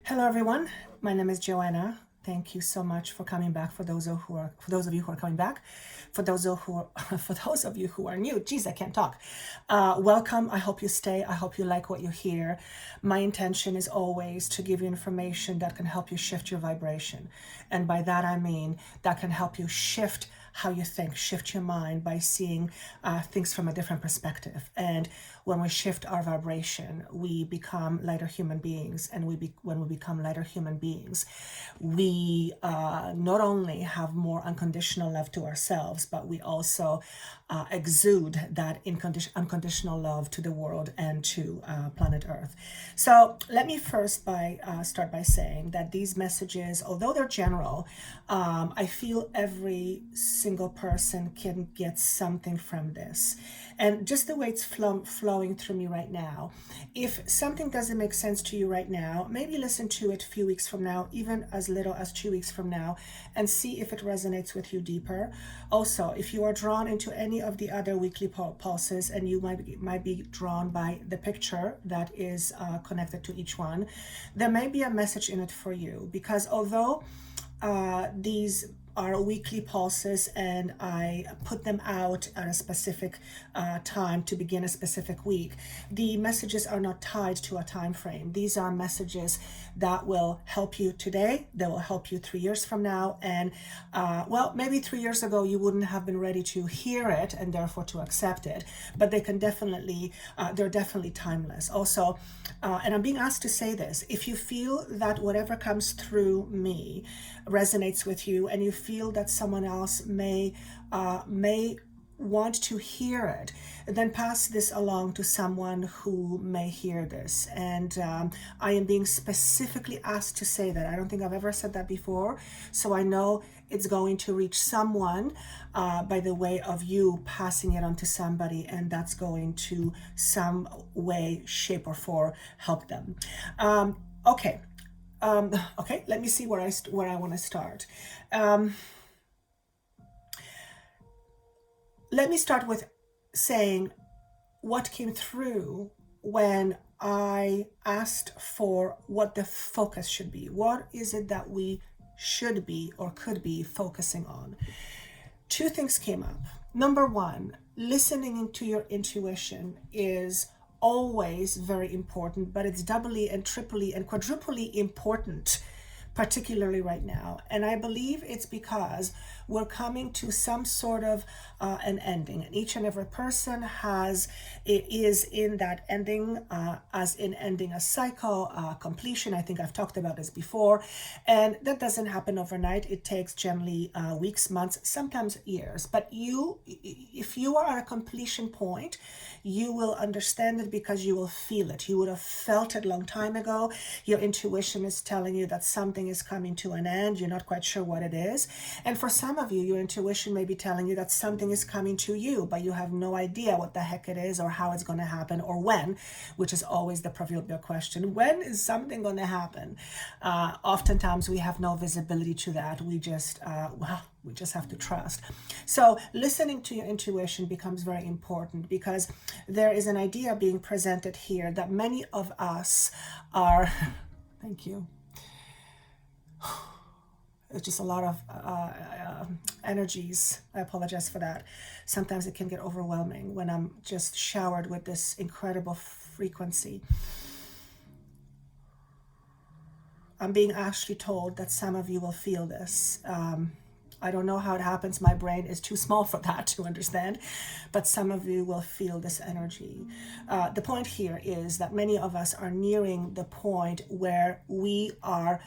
Hello, everyone. My name is Joanna. Thank you so much for coming back. For those of you who are coming back, for those of you who are new, geez, I can't talk. Welcome. I hope you stay. I hope you like what you hear. My intention is always to give you information that can help you shift your vibration, and by that I mean that can help you shift how you think, shift your mind by seeing things from a different perspective. And when we shift our vibration, we become lighter human beings. And when we become lighter human beings, we not only have more unconditional love to ourselves, but we also exude that unconditional love to the world and to planet Earth. So let me first start by saying that these messages, although they're general, I feel every single person can get something from this. And just the way it's flowing through me right now, if something doesn't make sense to you right now, maybe listen to it a few weeks from now, even as little as 2 weeks from now, and see if it resonates with you deeper. Also, if you are drawn into any of the other weekly pulses, and you might be drawn by the picture that is connected to each one, there may be a message in it for you, because although these are weekly pulses and I put them out at a specific time to begin a specific week, the messages are not tied to a time frame. These are messages that will help you today, they will help you 3 years from now, and well, maybe 3 years ago you wouldn't have been ready to hear it and therefore to accept it, but they can definitely, they're definitely timeless. Also, and I'm being asked to say this, if you feel that whatever comes through me resonates with you, and you feel that someone else may want to hear it, then pass this along to someone who may hear this. And I am being specifically asked to say that. I don't think I've ever said that before, so I know it's going to reach someone by the way of you passing it on to somebody, and that's going to some way, shape, or form help them. Okay, let me see where I want to start. Let me start with saying what came through when I asked for what the focus should be. What is it that we should be or could be focusing on? Two things came up. Number one, listening to your intuition is always very important, but it's doubly and triply and quadruply important, particularly right now. And I believe it's because we're coming to some sort of an ending, and each and every person is in that ending, as in ending a cycle, completion. I think I've talked about this before, and that doesn't happen overnight. It takes generally weeks, months, sometimes years. But if you are at a completion point, you will understand it because you will feel it. You would have felt it a long time ago. Your intuition is telling you that something is coming to an end. You're not quite sure what it is. And for some of you, your intuition may be telling you that something is coming to you, but you have no idea what the heck it is or how it's going to happen or when, which is always the proverbial question. When is something going to happen? Oftentimes we have no visibility to that. We just have to trust. So listening to your intuition becomes very important, because there is an idea being presented here that many of us are, thank you. It's just a lot of energies. I apologize for that. Sometimes it can get overwhelming when I'm just showered with this incredible frequency. I'm being actually told that some of you will feel this. I don't know how it happens. My brain is too small for that to understand, but some of you will feel this energy. The point here is that many of us are nearing the point where we are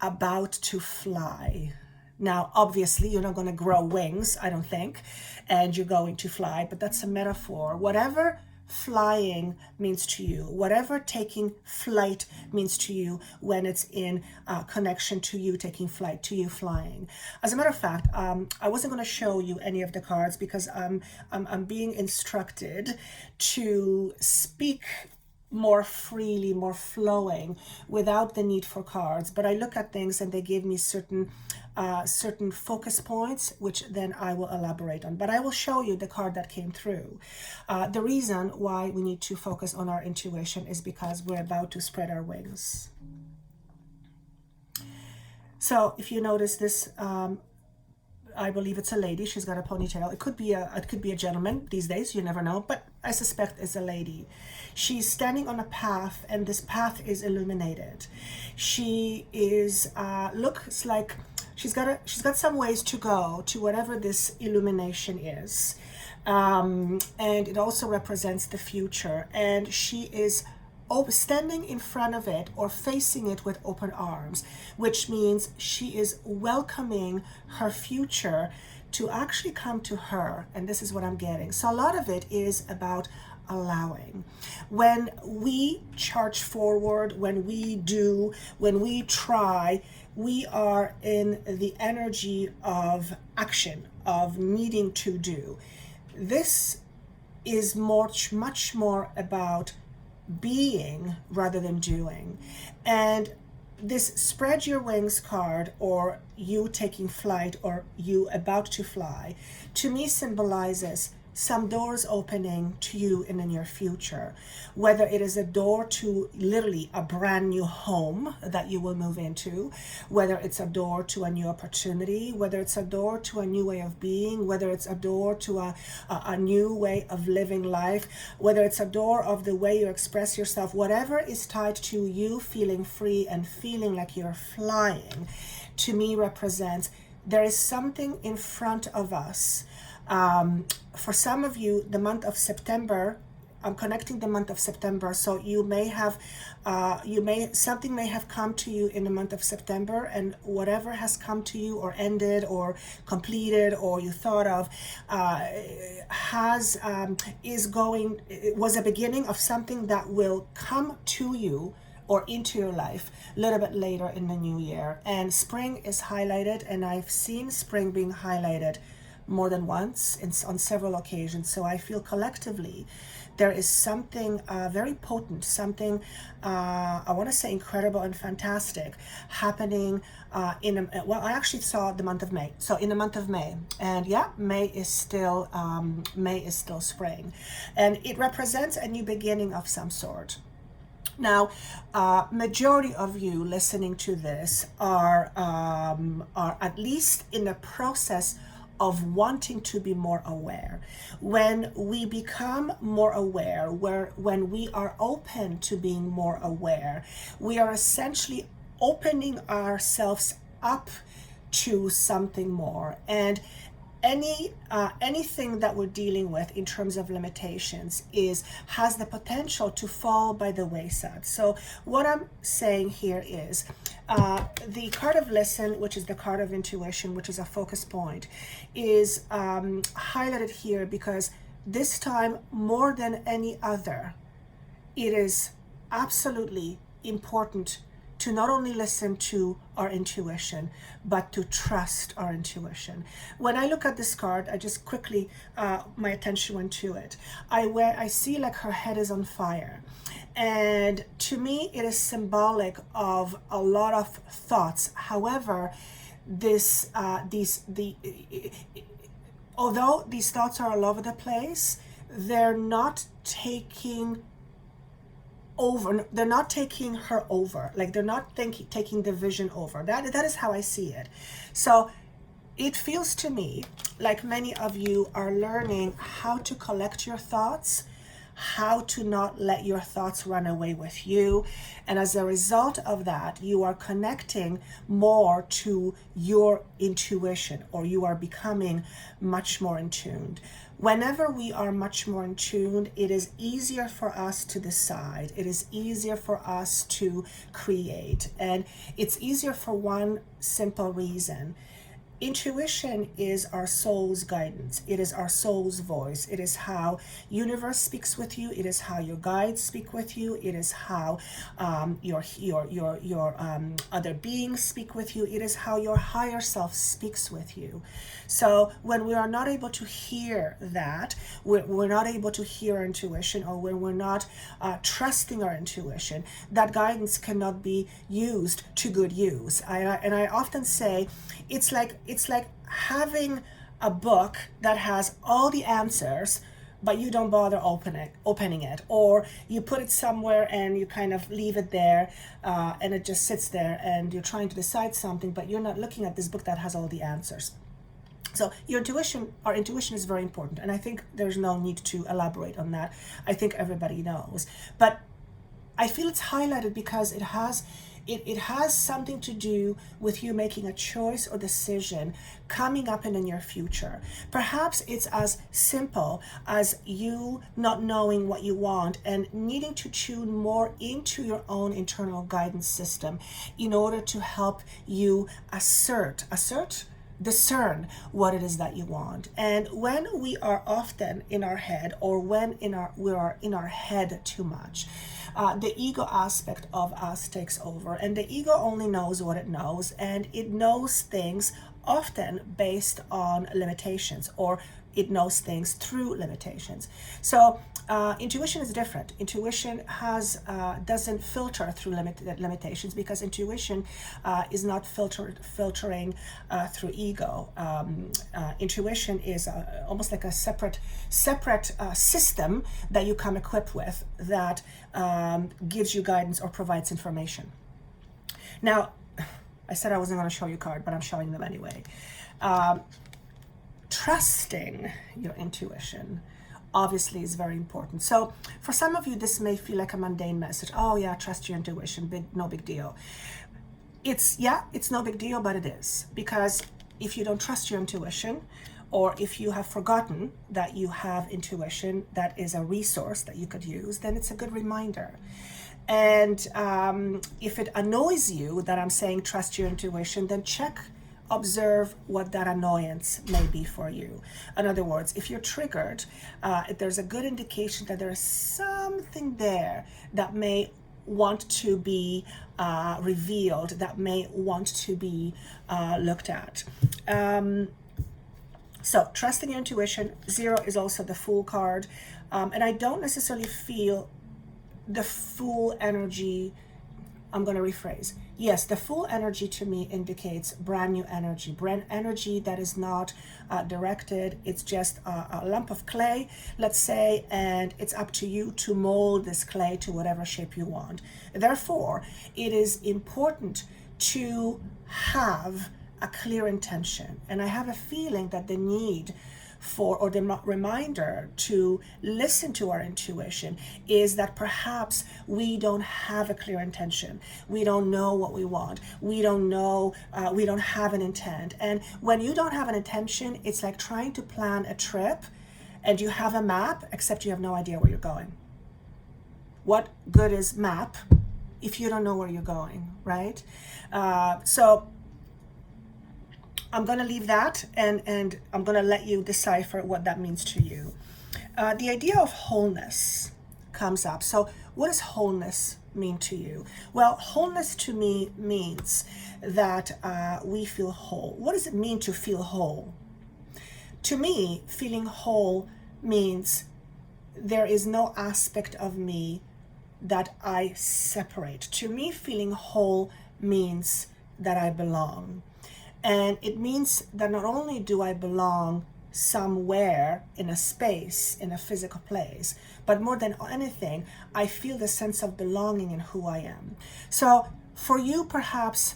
about to fly. Now, obviously, you're not going to grow wings, I don't think, and you're going to fly, but that's a metaphor. Whatever flying means to you, whatever taking flight means to you when it's in connection to you taking flight, to you flying. As a matter of fact, I wasn't going to show you any of the cards because I'm being instructed to speak more freely, more flowing, without the need for cards. But I look at things and they give me certain focus points, which then I will elaborate on. But I will show you the card that came through. The reason why we need to focus on our intuition is because we're about to spread our wings. So if you notice this, I believe it's a lady. She's got a ponytail. It could be a gentleman these days. You never know, but I suspect it's a lady. She's standing on a path, and this path is illuminated. She is looks like she's got some ways to go to whatever this illumination is, and it also represents the future. And she is standing in front of it or facing it with open arms, which means she is welcoming her future to actually come to her. And this is what I'm getting. So a lot of it is about allowing. When we charge forward, when we try, we are in the energy of action, of needing to do. This is much more about being rather than doing. And this spread your wings card, or you taking flight, or you about to fly, to me symbolizes some doors opening to you in the near future, whether it is a door to literally a brand new home that you will move into, whether it's a door to a new opportunity, whether it's a door to a new way of being, whether it's a door to a new way of living life, whether it's a door of the way you express yourself, whatever is tied to you feeling free and feeling like you're flying, to me represents there is something in front of us. For some of you, the month of September, I'm connecting the month of September, so you may have, something may have come to you in the month of September, and whatever has come to you or ended or completed or you thought of, was a beginning of something that will come to you or into your life a little bit later in the new year. And spring is highlighted, and I've seen spring being highlighted more than once on several occasions. So I feel collectively there is something very potent, something I want to say incredible and fantastic happening well, I actually saw the month of May. So in the month of May, and yeah, May is still spring, and it represents a new beginning of some sort. Now, majority of you listening to this are at least in the process of wanting to be more aware. When we become more aware, when we are open to being more aware, we are essentially opening ourselves up to something more. And anything that we're dealing with in terms of limitations has the potential to fall by the wayside. So what I'm saying here is the card of listen, which is the card of intuition, which is a focus point, is highlighted here because this time more than any other, it is absolutely important to not only listen to our intuition, but to trust our intuition. When I look at this card, I just quickly, my attention went to it. I see like her head is on fire. And to me, it is symbolic of a lot of thoughts. However, although these thoughts are all over the place, they're not taking over. They're not taking her over. Like they're not taking the vision over. That is how I see it. So it feels to me like many of you are learning how to collect your thoughts, how to not let your thoughts run away with you. And as a result of that, you are connecting more to your intuition, or you are becoming much more in tune. Whenever we are much more in tune, it is easier for us to decide. It is easier for us to create. And it's easier for one simple reason. Intuition is our soul's guidance. It is our soul's voice. It is how universe speaks with you. It is how your guides speak with you. It is how your other beings speak with you. It is how your higher self speaks with you. So when we are not able to hear that, we're not able to hear our intuition, or when we're not trusting our intuition, that guidance cannot be used to good use. And I often say, it's like having a book that has all the answers, but you don't bother opening it, or you put it somewhere and you kind of leave it there, and it just sits there, and you're trying to decide something, but you're not looking at this book that has all the answers. So our intuition is very important, and I think there's no need to elaborate on that. I think everybody knows, but I feel it's highlighted because it has something to do with you making a choice or decision coming up in the near future. Perhaps it's as simple as you not knowing what you want and needing to tune more into your own internal guidance system in order to help you discern what it is that you want. And when we are often in our head, or when we are in our head too much, the ego aspect of us takes over, and the ego only knows what it knows, and it knows things often based on limitations, or it knows things through limitations. So intuition is different. Intuition doesn't filter through limitations, because intuition is not filtering through ego. Intuition is almost like a separate system that you come equipped with that gives you guidance or provides information. Now, I said I wasn't going to show you a card, but I'm showing them anyway. Trusting your intuition obviously is very important. So for some of you, this may feel like a mundane message. Oh yeah, trust your intuition, no big deal. It's no big deal, but it is. Because if you don't trust your intuition, or if you have forgotten that you have intuition that is a resource that you could use, then it's a good reminder. And if it annoys you that I'm saying trust your intuition, then observe what that annoyance may be for you. In other words, if you're triggered, if there's a good indication that there is something there that may want to be revealed, that may want to be looked at. So trusting your intuition. 0 is also the Fool card, and I don't necessarily feel the Fool energy. I'm going to rephrase. Yes, the Fool energy to me indicates brand new energy that is not directed. It's just a lump of clay, let's say, and it's up to you to mold this clay to whatever shape you want. Therefore, it is important to have a clear intention. And I have a feeling that the need for, or the reminder to listen to our intuition, is that perhaps we don't have a clear intention. We don't know what we want. We don't know, we don't have an intent. And when you don't have an intention, it's like trying to plan a trip and you have a map, except you have no idea where you're going. What good is map if you don't know where you're going, right? So I'm going to leave that, and I'm going to let you decipher what that means to you. The idea of wholeness comes up. So what does wholeness mean to you? Well, wholeness to me means that we feel whole. What does it mean to feel whole? To me, feeling whole means there is no aspect of me that I separate. To me, feeling whole means that I belong. And it means that not only do I belong somewhere in a space, in a physical place, but more than anything, I feel the sense of belonging in who I am. So for you, perhaps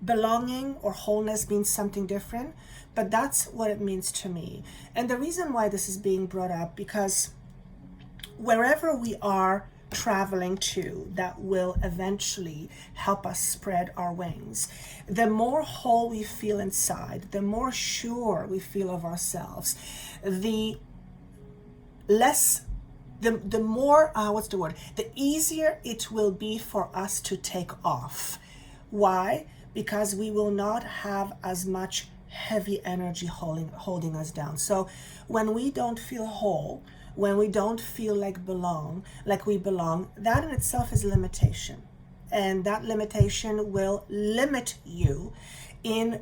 belonging or wholeness means something different, but that's what it means to me. And the reason why this is being brought up, because wherever we are traveling to, that will eventually help us spread our wings. The more whole we feel inside, the more sure we feel of ourselves, the more, the easier it will be for us to take off. Why? Because we will not have as much heavy energy holding us down. So when we don't feel whole, when we don't feel like we belong, that in itself is limitation. And that limitation will limit you in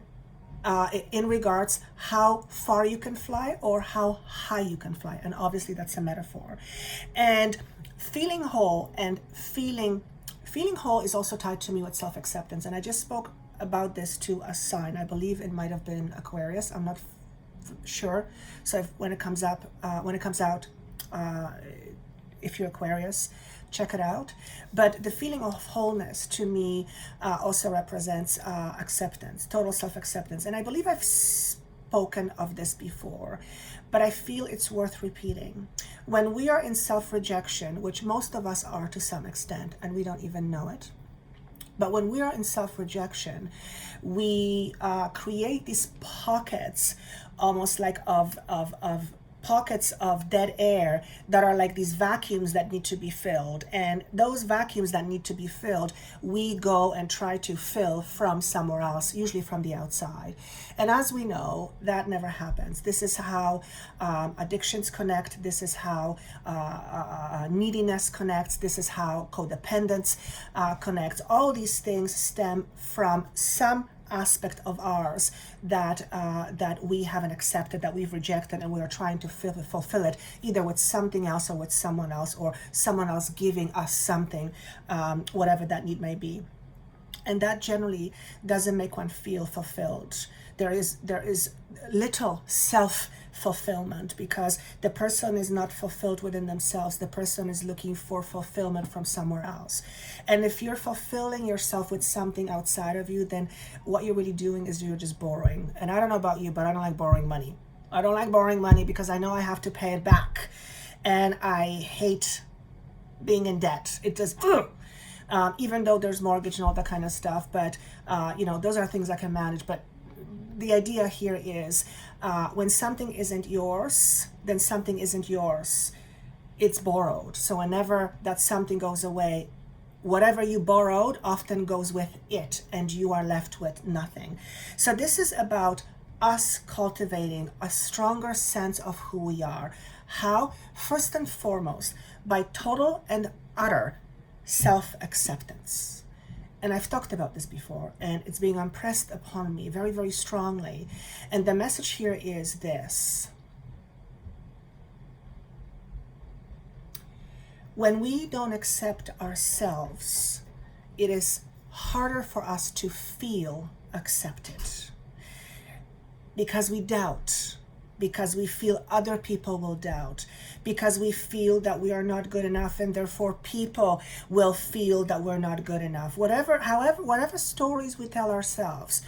regards how far you can fly or how high you can fly. And obviously that's a metaphor. And feeling whole is also tied to me with self-acceptance. And I just spoke about this to a sign. I believe it might have been Aquarius. I'm not sure. So when it comes out, if you're Aquarius, check it out. But the feeling of wholeness to me also represents acceptance, total self-acceptance. And I believe I've spoken of this before, but I feel it's worth repeating. When we are in self-rejection, which most of us are to some extent, and we don't even know it, but when we are in self-rejection, we create these pockets, almost like of pockets of dead air that are like these vacuums that need to be filled. And those vacuums that need to be filled, we go and try to fill from somewhere else, usually from the outside. And as we know, that never happens. This is how addictions connect. This is how neediness connects. This is how codependence connects. All these things stem from some aspect of ours that we haven't accepted, that we've rejected, and we are trying to fulfill it either with something else or with someone else, or someone else giving us something, whatever that need may be. And that generally doesn't make one feel fulfilled. There is little self-fulfillment because the person is not fulfilled within themselves. The person is looking for fulfillment from somewhere else. And if you're fulfilling yourself with something outside of you, then what you're really doing is you're just borrowing. And I don't know about you, but I don't like borrowing money. I don't like borrowing money because I know I have to pay it back. And I hate being in debt. It just... even though there's mortgage and all that kind of stuff, but those are things I can manage. But the idea here is when something isn't yours, then something isn't yours. It's borrowed. So whenever that something goes away, whatever you borrowed often goes with it, and you are left with nothing. So this is about us cultivating a stronger sense of who we are. How? First and foremost, by total and utter self-acceptance. And I've talked about this before, and it's being impressed upon me very, very strongly. And the message here is this. When we don't accept ourselves, it is harder for us to feel accepted because we doubt, because we feel other people will doubt, because we feel that we are not good enough, and therefore people will feel that we're not good enough. Whatever stories we tell ourselves,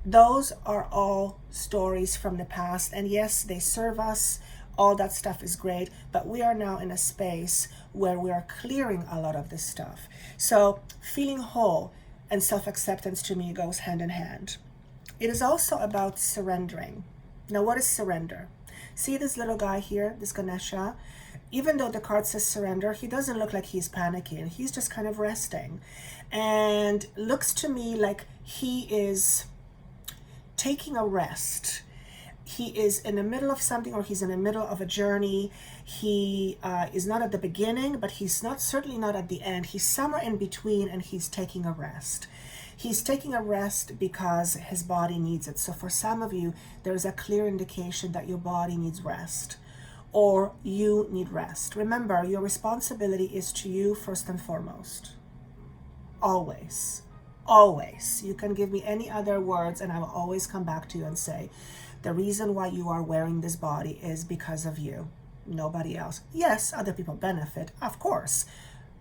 those are all stories from the past. And yes, they serve us. All that stuff is great, but we are now in a space where we are clearing a lot of this stuff. So feeling whole and self-acceptance to me goes hand in hand. It is also about surrendering. Now, what is surrender? See this little guy here, this Ganesha? Even though the card says surrender, he doesn't look like he's panicking. He's just kind of resting. And looks to me like he is taking a rest. He is in the middle of something, or he's in the middle of a journey. He is not at the beginning, but he's certainly not at the end. He's somewhere in between, and he's taking a rest. He's taking a rest because his body needs it. So for some of you, there's a clear indication that your body needs rest, or you need rest. Remember, your responsibility is to you first and foremost. Always. Always. You can give me any other words, and I will always come back to you and say, the reason why you are wearing this body is because of you. Nobody else. Yes, other people benefit, of course,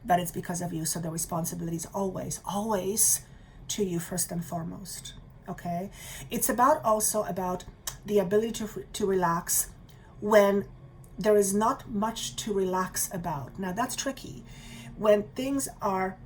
but it's because of you. So the responsibility is always to you first and foremost. Okay? It's also about the ability to relax when there is not much to relax about. Now that's tricky. When things are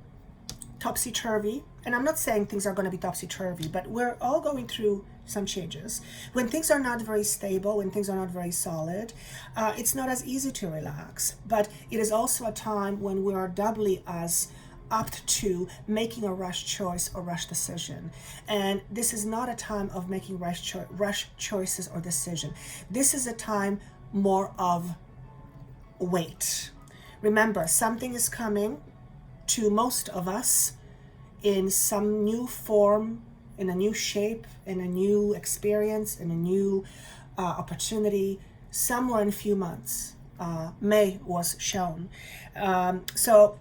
topsy-turvy, and I'm not saying things are going to be topsy-turvy, but we're all going through some changes. When things are not very stable, when things are not very solid, it's not as easy to relax. But it is also a time when we are doubly as apt to making a rush choice or rush decision. And this is not a time of making rush choices or decision. This is a time more of wait. Remember, something is coming to most of us in some new form, in a new shape, in a new experience, in a new opportunity, somewhere in a few months. May was shown. So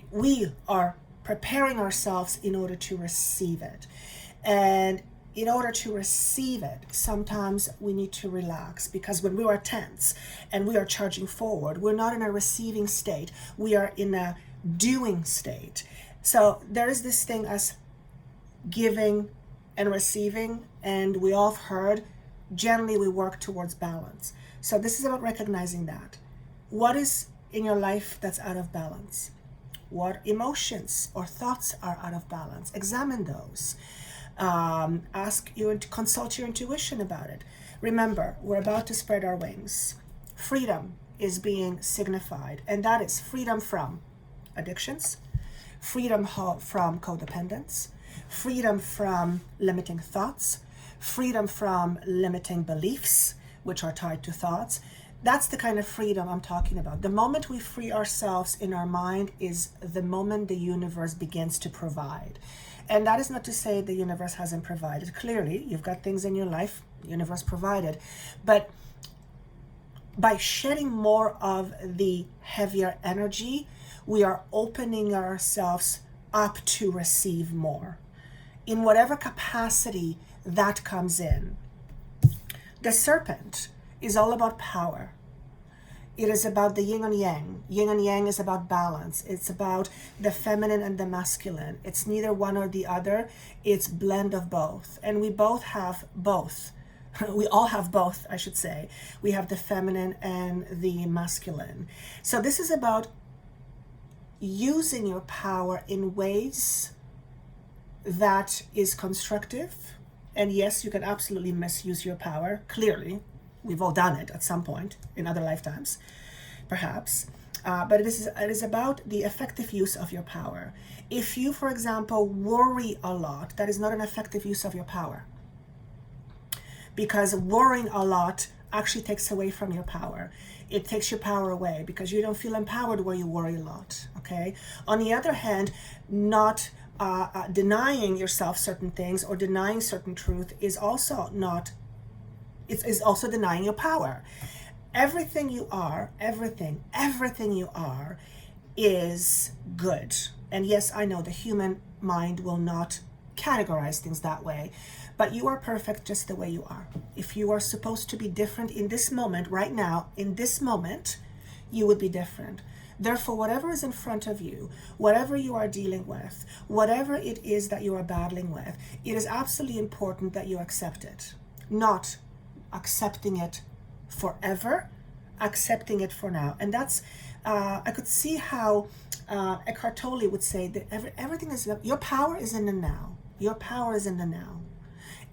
we are preparing ourselves in order to receive it. And in order to receive it, sometimes we need to relax, because when we are tense and we are charging forward, we're not in a receiving state, we are in a doing state. So there is this thing as giving and receiving, and we all have heard, generally we work towards balance. So this is about recognizing that. What is in your life that's out of balance? What emotions or thoughts are out of balance? Examine those. Consult your intuition about it. Remember, we're about to spread our wings. Freedom is being signified, and that is freedom from addictions, freedom from codependence, freedom from limiting thoughts, freedom from limiting beliefs, which are tied to thoughts. That's the kind of freedom I'm talking about. The moment we free ourselves in our mind is the moment the universe begins to provide. And that is not to say the universe hasn't provided. Clearly, you've got things in your life, the universe provided. But by shedding more of the heavier energy, we are opening ourselves up to receive more, in whatever capacity that comes in. The serpent is all about power. It is about the yin and yang. Yin and yang is about balance. It's about the feminine and the masculine. It's neither one or the other. It's blend of both. And we both have both. We all have both, I should say. We have the feminine and the masculine. So this is about using your power in ways that is constructive. And yes, you can absolutely misuse your power, clearly. We've all done it at some point in other lifetimes, perhaps. But it is about the effective use of your power. If you, for example, worry a lot, that is not an effective use of your power. Because worrying a lot actually takes away from your power. It takes your power away because you don't feel empowered where you worry a lot, okay? On the other hand, not denying yourself certain things or denying certain truth is also not, it's also denying your power. Everything you are, everything you are is good. And yes, I know the human mind will not categorize things that way, but you are perfect just the way you are. If you are supposed to be different in this moment, right now, in this moment, you would be different. Therefore, whatever is in front of you, whatever you are dealing with, whatever it is that you are battling with, it is absolutely important that you accept it. Not accepting it forever, accepting it for now. And that's, I could see how Eckhart Tolle would say that everything is, your power is in the now. Your power is in the now.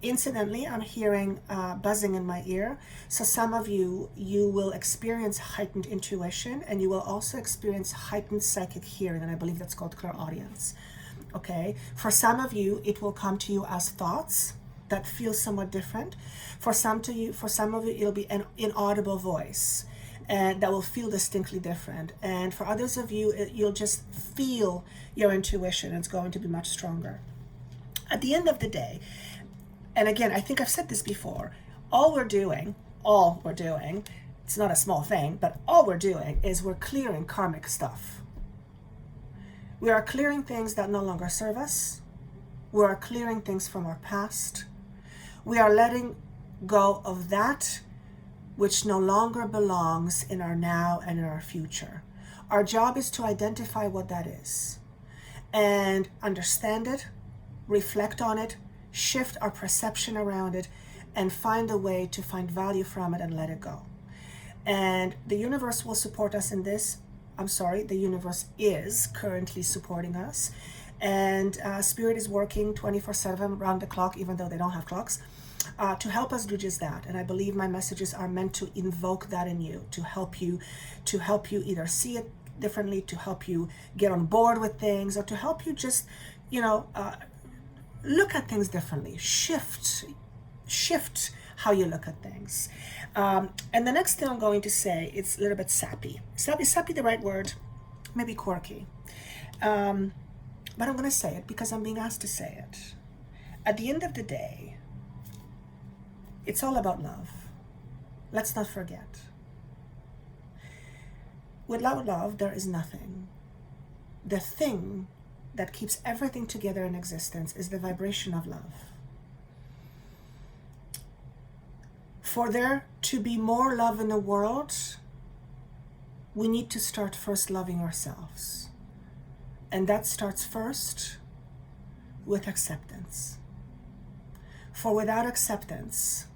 Incidentally, I'm hearing buzzing in my ear. So some of you will experience heightened intuition, and you will also experience heightened psychic hearing, and I believe that's called clairaudience. Okay? For some of you, it will come to you as thoughts that feel somewhat different. For some of you, it'll be an inaudible voice, and that will feel distinctly different. And for others of you, you'll just feel your intuition. It's going to be much stronger. At the end of the day, and again, I think I've said this before, all we're doing, it's not a small thing, but all we're doing is we're clearing karmic stuff. We are clearing things that no longer serve us. We are clearing things from our past. We are letting go of that which no longer belongs in our now and in our future. Our job is to identify what that is and understand it, reflect on it, shift our perception around it, and find a way to find value from it and let it go. And the universe will support us in this. The universe is currently supporting us. And Spirit is working 24/7 around the clock, even though they don't have clocks, to help us do just that. And I believe my messages are meant to invoke that in you, to help you either see it differently, to help you get on board with things, or to help you just, look at things differently, shift how you look at things. And the next thing I'm going to say, it's a little bit sappy. Sappy the right word? Maybe quirky. But I'm going to say it because I'm being asked to say it. At the end of the day, it's all about love. Let's not forget. Without love, there is nothing. The thing that keeps everything together in existence is the vibration of love. For there to be more love in the world, we need to start first loving ourselves. And that starts first with acceptance. For without acceptance,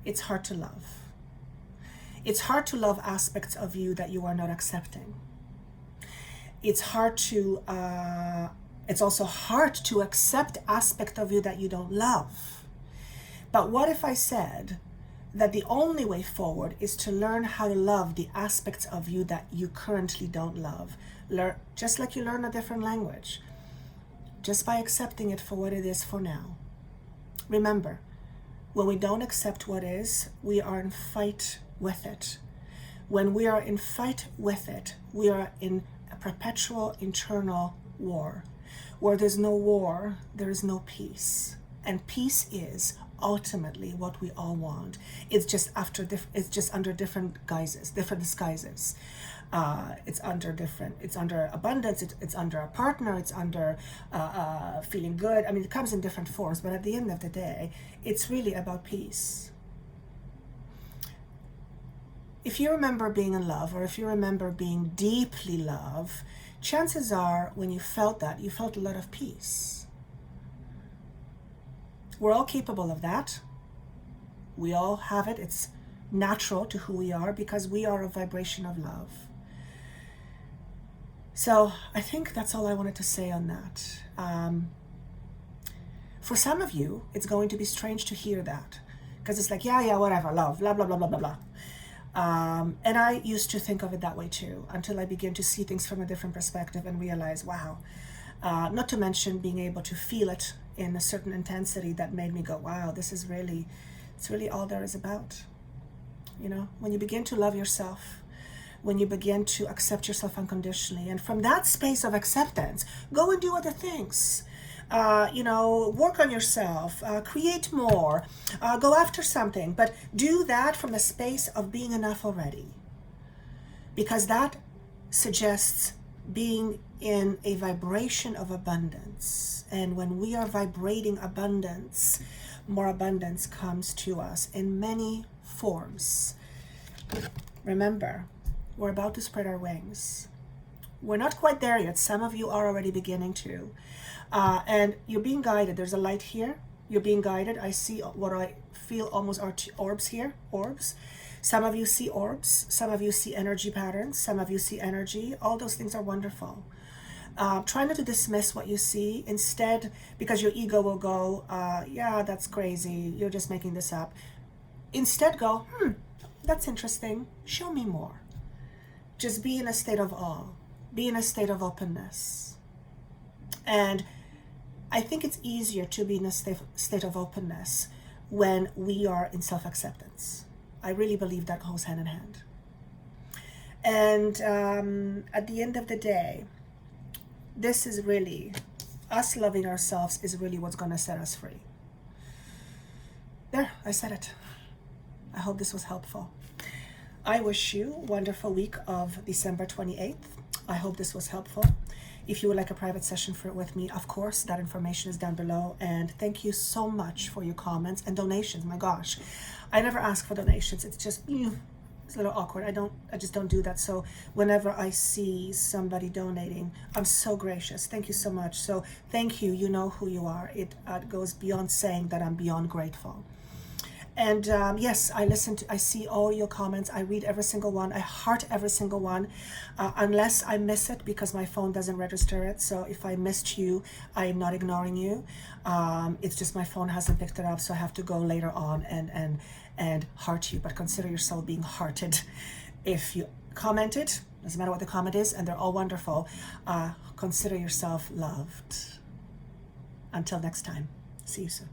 it's hard to love. It's hard to love aspects of you that you are not accepting. It's also hard to accept aspects of you that you don't love. But what if I said that the only way forward is to learn how to love the aspects of you that you currently don't love? Just like you learn a different language, just by accepting it for what it is for now. Remember, when we don't accept what is, we are in fight with it. When we are in fight with it, we are in a perpetual internal war. Where there's no war, there is no peace. And peace is ultimately what we all want. It's just under different guises, different disguises. It's under abundance, it's under a partner, it's under feeling good. I mean, it comes in different forms, but at the end of the day, it's really about peace. If you remember being in love, or if you remember being deeply loved, chances are when you felt that, you felt a lot of peace. We're all capable of that. We all have it. It's natural to who we are because we are a vibration of love. So I think that's all I wanted to say on that. For some of you, it's going to be strange to hear that because it's like, yeah, whatever, love, blah, blah, blah, blah, blah, blah. And I used to think of it that way too, until I began to see things from a different perspective and realize, wow, not to mention being able to feel it in a certain intensity that made me go, wow, it's really all there is about. You know, when you begin to love yourself, when you begin to accept yourself unconditionally, and from that space of acceptance, go and do other things. Work on yourself, create more, go after something, but do that from the space of being enough already. Because that suggests being in a vibration of abundance. And when we are vibrating abundance, more abundance comes to us in many forms. Remember, we're about to spread our wings. We're not quite there yet. Some of you are already beginning to. And you're being guided. There's a light here. You're being guided. I see what I feel almost are orbs here. Orbs. Some of you see orbs. Some of you see energy patterns. Some of you see energy. All those things are wonderful. Try not to dismiss what you see. Instead, because your ego will go, yeah, that's crazy. You're just making this up. Instead go, that's interesting. Show me more. Just be in a state of awe. Be in a state of openness. And I think it's easier to be in a state of openness when we are in self-acceptance. I really believe that goes hand in hand. And at the end of the day, this is really, us loving ourselves is really what's going to set us free. There, I said it. I hope this was helpful. I wish you a wonderful week of December 28th. I hope this was helpful. If you would like a private session with me, of course, that information is down below. And thank you so much for your comments and donations. My gosh, I never ask for donations. It's just, it's a little awkward. I just don't do that. So whenever I see somebody donating, I'm so gracious. Thank you so much. So thank you. You know who you are. It goes beyond saying that I'm beyond grateful. And yes, I see all your comments. I read every single one. I heart every single one, unless I miss it because my phone doesn't register it. So if I missed you, I'm not ignoring you. It's just my phone hasn't picked it up, so I have to go later on and heart you. But consider yourself being hearted. If you commented, doesn't matter what the comment is, and they're all wonderful, consider yourself loved. Until next time, see you soon.